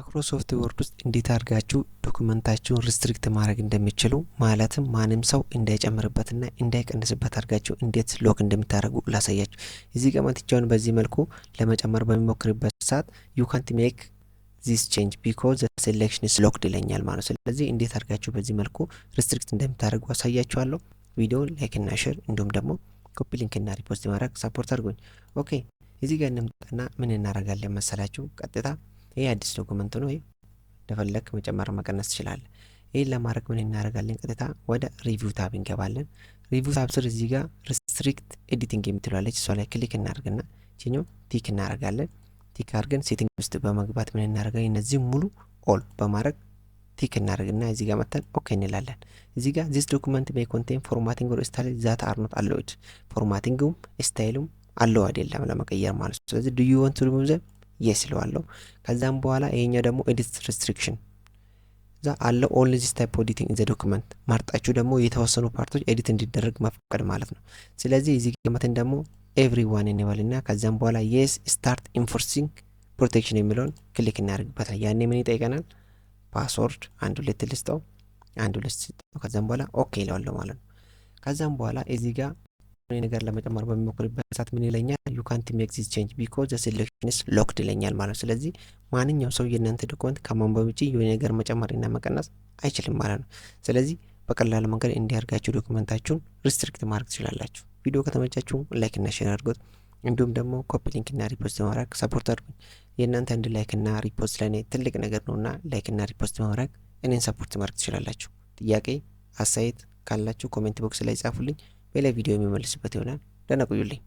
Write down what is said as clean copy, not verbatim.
ማይክሮሶፍት ወርድ ውስጥ እንዴት አድርጋችሁ ዶክመንታችሁን ሪስትሪክት ማድረግ እንደሚችሉ ማለትም ማንም ሰው እንዳይጨምርበትና እንዳይቀንስበት አድርጋችሁ እንዴት ሎክ እንደምታደርጉ ላሳያችሁ። እዚህ ጋር መጥቻውን በዚህ መልኩ ለመጨመር በሚሞክርበት ሰዓት ዩ ካንት ሜክ ዚስ ቼንጅ ቢኮዝ ዘ ሴሌክሽን ኢዝ ሎክድ ይለኛል ማለት ነው። ስለዚህ እንዴት አድርጋችሁ በዚህ መልኩ ሪስትሪክት እንደምታደርጉ አሳያችኋለሁ። ቪዲዮውን ላይክ እና ሼር እንዲሁም ደግሞ ኮፒ ሊንክ እና ሪፖስት ማድረግ ሰፖርት አድርጉኝ። ኦኬ እዚህ ጋር እንምጣና ምን እናደርጋለን መሰላችሁ? ቀጥታ ይሄ አዲስ ዶክመንት ነው። ይሄ እንደፈለክ መጨመር መቀነስ ትችላለህ። ይሄን ለማድረግ ምን እናደርጋለን? ቀጥታ ወደ ሪቪው ታብ እንገባለን። ሪቪው ታብ ስር እዚህ ጋር ሪስትሪክት ኤዲቲንግ የምትላለች እሷ ላይ ክሊክ እናደርግና እቺኛው ቲክ እናደርጋለን። ቲክ አድርገን ሴቲንግ ውስጥ በመግባት ምን እናደርጋለን? እነዚህ ሙሉ ኦል በማድረግ ቲክ እናደርግና እዚህ ጋር መተን ኦኬ እንላለን። እዚህ ጋር ዚስ ዶክመንት ሜይ ኮንቴን ፎርማቲንግ ኦር ስታይል ዛት አር ኖት አሎውድ ፎርማቲንግም ስታይሉም አለው አይደለም ለመቀየር ማለት ነው። ስለዚህ ዱ ዩ ዋንት ቱ ሪሙቭ ዘም የስ ይለዋለሁ። ከዛም በኋላ ይሄኛው ደግሞ ኤዲት ሪስትሪክሽን እዛ አለው ኦንሊ ዚስ ታይፕ ኤዲቲንግ ኢን ዘ ዶክመንት ማርጣችሁ ደግሞ የተወሰኑ ፓርቶች ኤዲት እንዲደረግ መፍቀድ ማለት ነው። ስለዚህ እዚህ ጋር መተን ደግሞ ኤቭሪዋን እንበልና ከዛም በኋላ የስ ስታርት ኢንፎርሲንግ ፕሮቴክሽን የሚለውን ክሊክ እናደርግበታል። ያኔ ምን ይጠይቀናል? ፓስወርድ አንድ ሁለት ልስጠው ከዛም በኋላ ኦኬ ይለዋለሁ ማለት ነው። ከዛም በኋላ እዚህ ጋር ነገር ለመጨመር በሚሞክርበት ሰዓት ምን ይለኛል? ዩ ካንት ሜክ ዚስ ቼንጅ ቢኮዝ ዘ ሴሌክሽን ኢዝ ሎክድ ይለኛል ማለት ነው። ስለዚህ ማንኛውም ሰው የእናንተ ዶክመንት ከማንበብ ውጪ የሆነ ነገር መጨመርና መቀነስ አይችልም ማለት ነው። ስለዚህ በቀላል መንገድ እንዲያርጋችሁ ዶክመንታችሁን ሪስትሪክት ማድረግ ትችላላችሁ። ቪዲዮ ከተመቻችሁ ላይክ እና ሼር አድርጉት። እንዲሁም ደግሞ ኮፒ ሊንክ እና ሪፖስት ማድረግ ሰፖርት አድርጉኝ። የእናንተ አንድ ላይክ እና ሪፖስት ለኔ ትልቅ ነገር ነውና ላይክ እና ሪፖስት ማድረግ እኔን ሰፖርት ማድረግ ትችላላችሁ። ጥያቄ አስተያየት ካላችሁ ኮሜንት ቦክስ ላይ ጻፉልኝ። በሌላ ቪዲዮ የሚመልስበት ይሆናል። ደህና ቆዩልኝ።